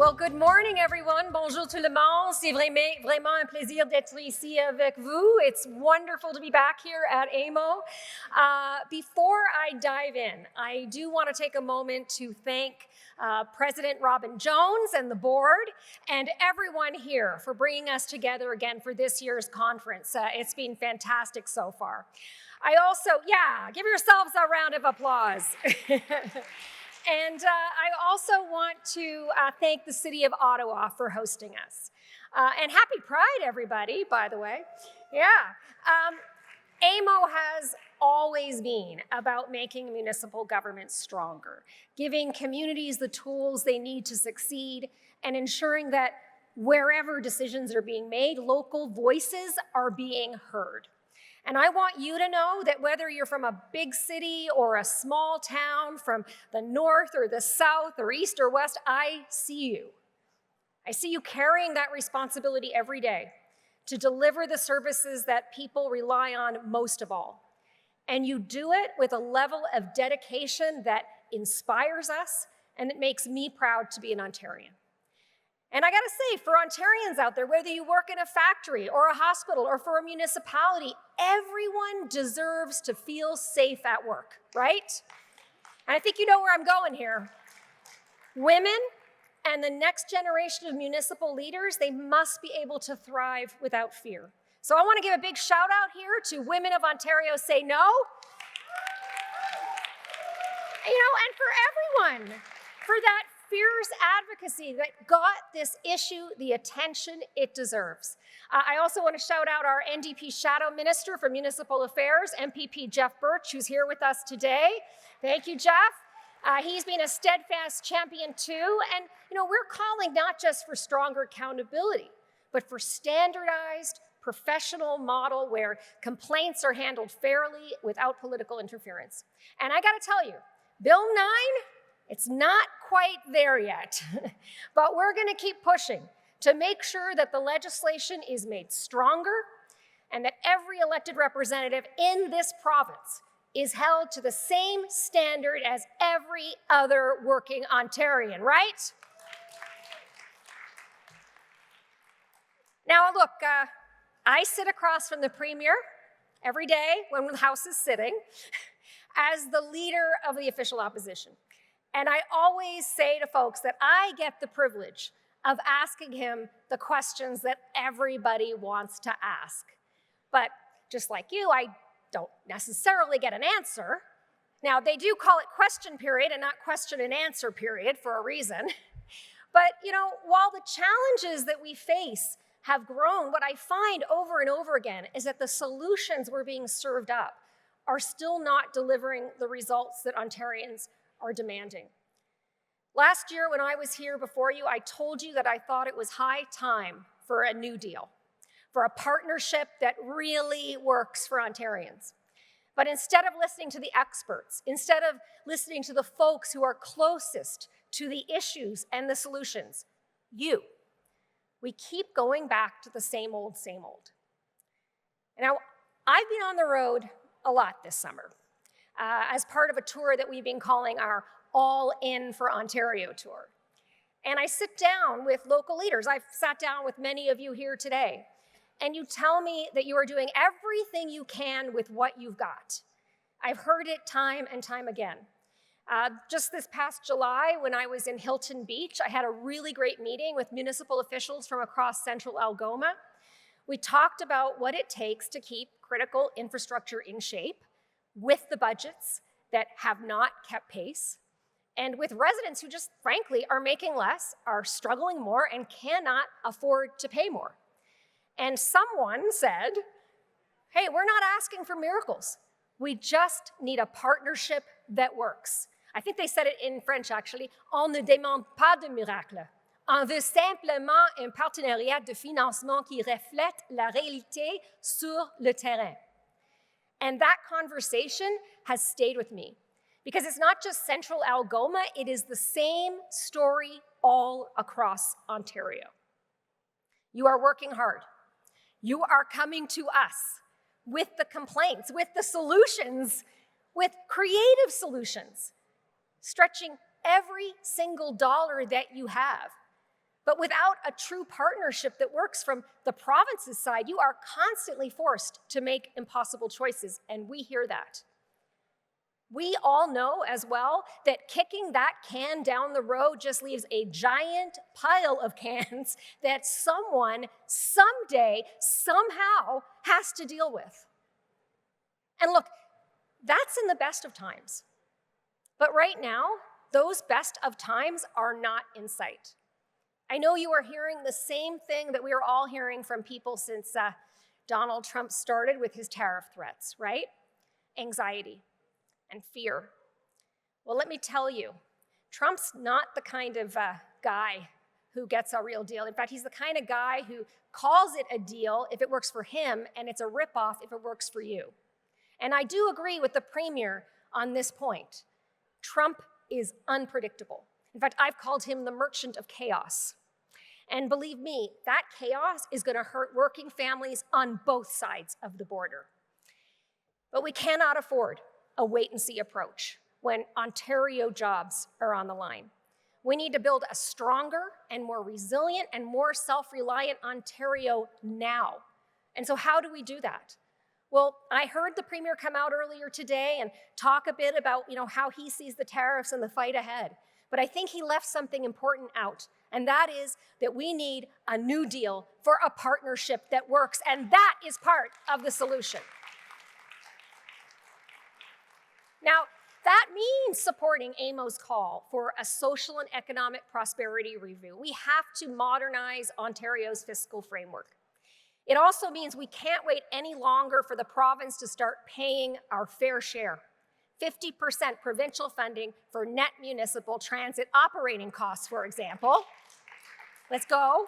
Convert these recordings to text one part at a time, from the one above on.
Well, good morning, everyone. Bonjour tout le monde. C'est vraiment un plaisir d'être ici avec vous. It's wonderful to be back here at AMO. Before I dive in, I do want to take a moment to thank President Robin Jones and the board and everyone here for bringing us together again for this year's conference. It's been fantastic so far. I also, give yourselves a round of applause. And I also want to thank the City of Ottawa for hosting us. And happy Pride, everybody, by the way. AMO has always been about making municipal government stronger, giving communities the tools they need to succeed, and ensuring that wherever decisions are being made, local voices are being heard. And I want you to know that whether you're from a big city or a small town, from the north or the south or east or west, I see you. I see you carrying that responsibility every day to deliver the services that people rely on most of all. And you do it with a level of dedication that inspires us and it makes me proud to be an Ontarian. And I gotta say, for Ontarians out there, whether you work in a factory or a hospital or for a municipality, everyone deserves to feel safe at work, right? And I think you know where I'm going here. Women and the next generation of municipal leaders, they must be able to thrive without fear. So I wanna give a big shout out here to Women of Ontario Say No. And for everyone, for that fierce advocacy that got this issue the attention it deserves. I also want to shout out our NDP Shadow Minister for Municipal Affairs, MPP Jeff Birch, who's here with us today. Thank you, Jeff. He's been a steadfast champion too, and we're calling not just for stronger accountability, but for standardized, professional model where complaints are handled fairly without political interference. And I gotta tell you, Bill 9, it's not quite there yet, but we're gonna keep pushing to make sure that the legislation is made stronger and that every elected representative in this province is held to the same standard as every other working Ontarian, right? Now look, I sit across from the Premier every day when the House is sitting as the leader of the official opposition. And I always say to folks that I get the privilege of asking him the questions that everybody wants to ask. But just like you, I don't necessarily get an answer. Now, they do call it question period and not question and answer period for a reason. But, while the challenges that we face have grown, what I find over and over again is that the solutions we're being served up are still not delivering the results that Ontarians are demanding. Last year, when I was here before you, I told you that I thought it was high time for a new deal, for a partnership that really works for Ontarians. But instead of listening to the experts, instead of listening to the folks who are closest to the issues and the solutions, we keep going back to the same old, same old. Now, I've been on the road a lot this summer. As part of a tour that we've been calling our All In for Ontario tour. And I sit down with local leaders. I've sat down with many of you here today. And you tell me that you are doing everything you can with what you've got. I've heard it time and time again. Just this past July, when I was in Hilton Beach, I had a really great meeting with municipal officials from across central Algoma. We talked about what it takes to keep critical infrastructure in shape, with the budgets that have not kept pace, and with residents who just frankly are making less, are struggling more, and cannot afford to pay more. And someone said, hey, we're not asking for miracles. We just need a partnership that works. I think they said it in French actually, on ne demande pas de miracle. On veut simplement un partenariat de financement qui reflète la réalité sur le terrain. And that conversation has stayed with me because it's not just central Algoma, it is the same story all across Ontario. You are working hard. You are coming to us with the complaints, with the solutions, with creative solutions, stretching every single dollar that you have But without a true partnership that works from the province's side, you are constantly forced to make impossible choices, and we hear that. We all know as well that kicking that can down the road just leaves a giant pile of cans that someone, someday, somehow has to deal with. And look, that's in the best of times. But right now, those best of times are not in sight. I know you are hearing the same thing that we are all hearing from people since Donald Trump started with his tariff threats, right? Anxiety and fear. Well, let me tell you, Trump's not the kind of guy who gets a real deal. In fact, he's the kind of guy who calls it a deal if it works for him, and it's a ripoff if it works for you. And I do agree with the Premier on this point. Trump is unpredictable. In fact, I've called him the merchant of chaos. And believe me, that chaos is going to hurt working families on both sides of the border. But we cannot afford a wait-and-see approach when Ontario jobs are on the line. We need to build a stronger and more resilient and more self-reliant Ontario now. And so how do we do that? Well, I heard the Premier come out earlier today and talk a bit about how he sees the tariffs and the fight ahead. But I think he left something important out, and that is that we need a new deal for a partnership that works, and that is part of the solution. Now, that means supporting AMO's call for a social and economic prosperity review. We have to modernize Ontario's fiscal framework. It also means we can't wait any longer for the province to start paying our fair share. 50% provincial funding for net municipal transit operating costs, for example. Let's go.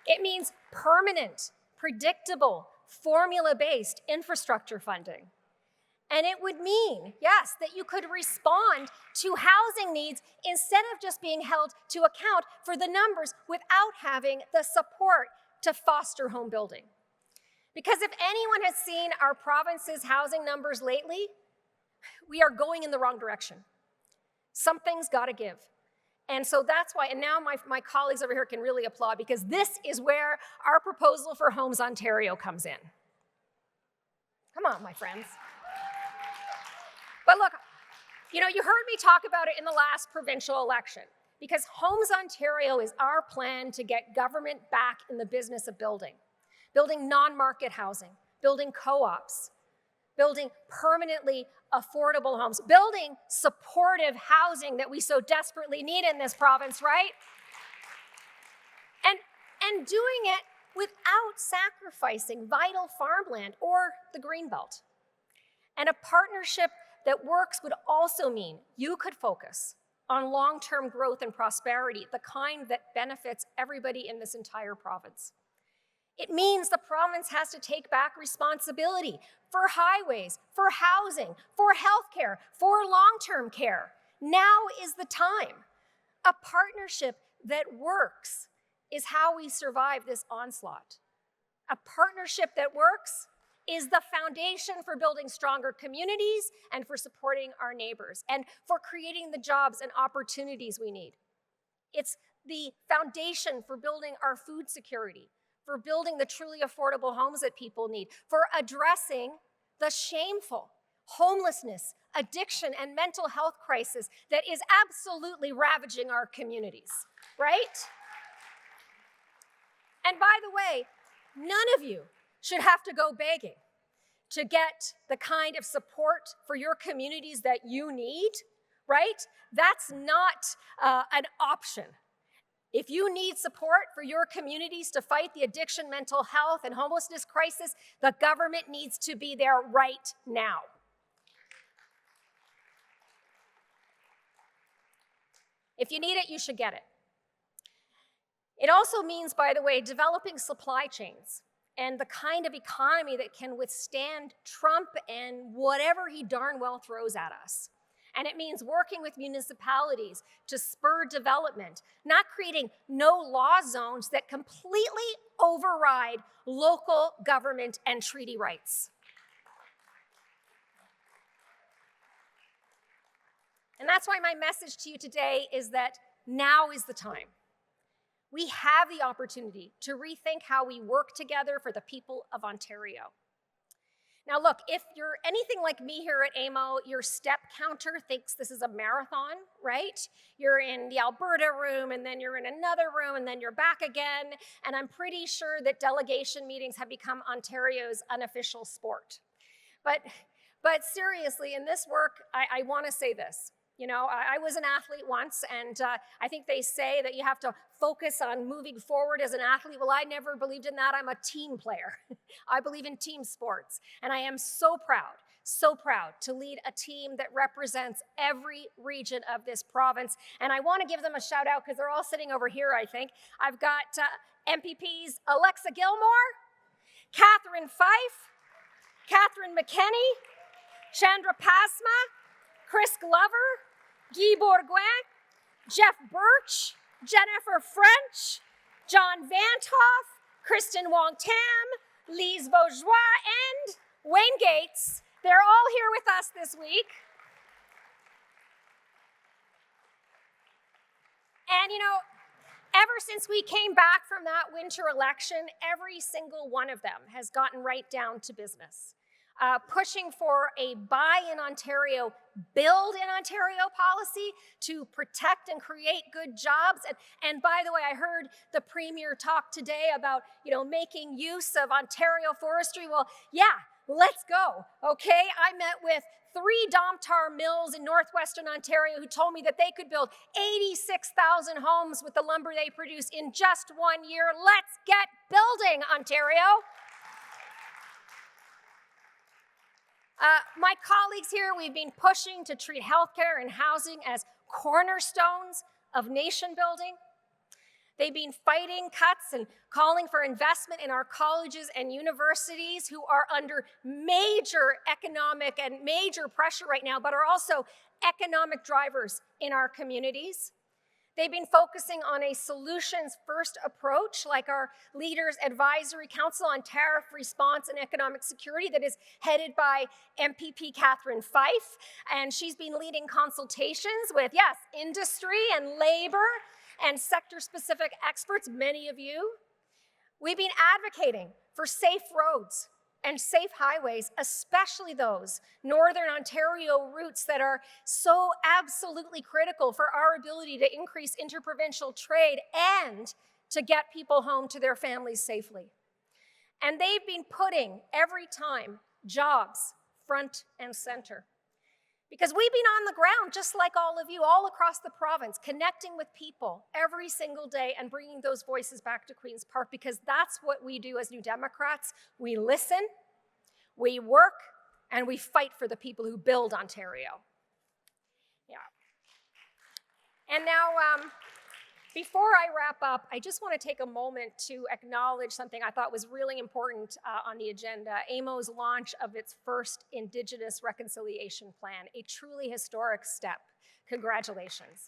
It means permanent, predictable, formula-based infrastructure funding. And it would mean, yes, that you could respond to housing needs instead of just being held to account for the numbers without having the support to foster home building. Because if anyone has seen our province's housing numbers lately, we are going in the wrong direction. Something's got to give. And so that's why, and now my colleagues over here can really applaud, because this is where our proposal for Homes Ontario comes in. Come on, my friends. But look, you heard me talk about it in the last provincial election, because Homes Ontario is our plan to get government back in the business of building non-market housing, building co-ops, building permanently affordable homes, building supportive housing that we so desperately need in this province, right? And doing it without sacrificing vital farmland or the Greenbelt. And a partnership that works would also mean you could focus on long-term growth and prosperity, the kind that benefits everybody in this entire province. It means the province has to take back responsibility for highways, for housing, for healthcare, for long-term care. Now is the time. A partnership that works is how we survive this onslaught. A partnership that works is the foundation for building stronger communities and for supporting our neighbors and for creating the jobs and opportunities we need. It's the foundation for building our food security, for building the truly affordable homes that people need, for addressing the shameful homelessness, addiction, and mental health crisis that is absolutely ravaging our communities, right? And by the way, none of you should have to go begging to get the kind of support for your communities that you need, right? That's not an option. If you need support for your communities to fight the addiction, mental health, and homelessness crisis, the government needs to be there right now. If you need it, you should get it. It also means, by the way, developing supply chains and the kind of economy that can withstand Trump and whatever he darn well throws at us. And it means working with municipalities to spur development, not creating no-law zones that completely override local government and treaty rights. And that's why my message to you today is that now is the time. we have the opportunity to rethink how we work together for the people of Ontario. Now look, if you're anything like me here at AMO, your step counter thinks this is a marathon, right? You're in the Alberta room, and then you're in another room, and then you're back again, and I'm pretty sure that delegation meetings have become Ontario's unofficial sport. But seriously, in this work, I want to say this. You know, I was an athlete once, and I think they say that you have to focus on moving forward as an athlete. Well, I never believed in that. I'm a team player. I believe in team sports, and I am so proud to lead a team that represents every region of this province. And I want to give them a shout out because they're all sitting over here, I think. I've got MPPs Alexa Gilmore, Catherine Fife, Catherine McKenney, Chandra Pasma, Chris Glover, Guy Bourgoin, Jeff Birch, Jennifer French, John Vantoff, Kristen Wong-Tam, Lise Beaujois, and Wayne Gates. They're all here with us this week. And you know, ever since we came back from that winter election, every single one of them has gotten right down to business. Pushing for a Buy in Ontario, Build in Ontario policy to protect and create good jobs. And by the way, I heard the Premier talk today about, making use of Ontario forestry. Well, yeah, let's go, okay? I met with 3 Domtar mills in northwestern Ontario who told me that they could build 86,000 homes with the lumber they produce in just 1 year. Let's get building, Ontario. My colleagues here, we've been pushing to treat healthcare and housing as cornerstones of nation building. They've been fighting cuts and calling for investment in our colleges and universities who are under major economic and major pressure right now, but are also economic drivers in our communities. They've been focusing on a solutions-first approach, like our Leaders Advisory Council on Tariff Response and Economic Security that is headed by MPP Catherine Fife. And she's been leading consultations with, yes, industry and labor and sector-specific experts, many of you. We've been advocating for safe roads and safe highways, especially those Northern Ontario routes that are so absolutely critical for our ability to increase interprovincial trade and to get people home to their families safely. And they've been putting, every time, jobs front and center. Because we've been on the ground, just like all of you, all across the province, connecting with people every single day and bringing those voices back to Queen's Park, because that's what we do as New Democrats. We listen, we work, and we fight for the people who build Ontario. Yeah. And now, before I wrap up, I just want to take a moment to acknowledge something I thought was really important on the agenda, AMO's launch of its first Indigenous Reconciliation Plan, a truly historic step. Congratulations.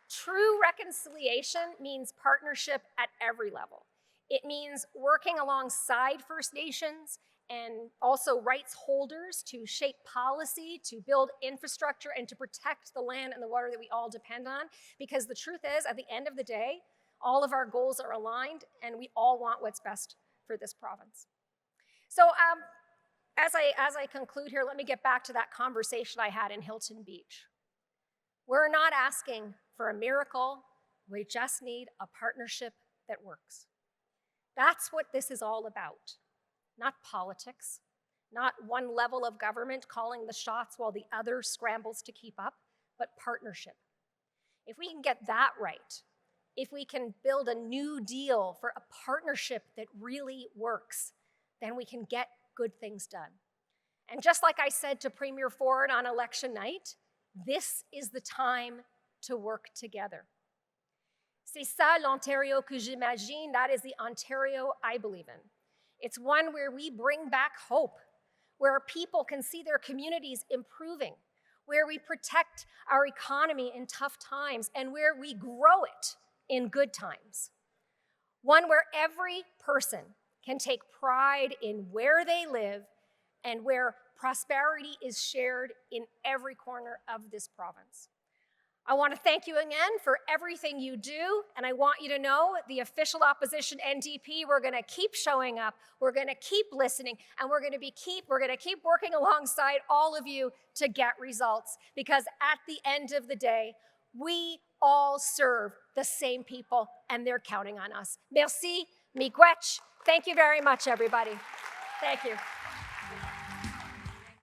True reconciliation means partnership at every level. It means working alongside First Nations and also rights holders to shape policy, to build infrastructure, and to protect the land and the water that we all depend on. Because the truth is, at the end of the day, all of our goals are aligned, and we all want what's best for this province. So as I conclude here, let me get back to that conversation I had in Hilton Beach. We're not asking for a miracle. We just need a partnership that works. That's what this is all about. Not politics, not one level of government calling the shots while the other scrambles to keep up, but partnership. If we can get that right, if we can build a new deal for a partnership that really works, then we can get good things done. And just like I said to Premier Ford on election night, this is the time to work together. C'est ça l'Ontario que j'imagine. That is the Ontario I believe in. It's one where we bring back hope, where people can see their communities improving, where we protect our economy in tough times, and where we grow it in good times. One where every person can take pride in where they live and where prosperity is shared in every corner of this province. I want to thank you again for everything you do, and I want you to know the official opposition NDP, we're going to keep showing up, we're going to keep listening, and we're going to keep working alongside all of you to get results, because at the end of the day, we all serve the same people, and they're counting on us. Merci, miigwech. Thank you very much, everybody. Thank you.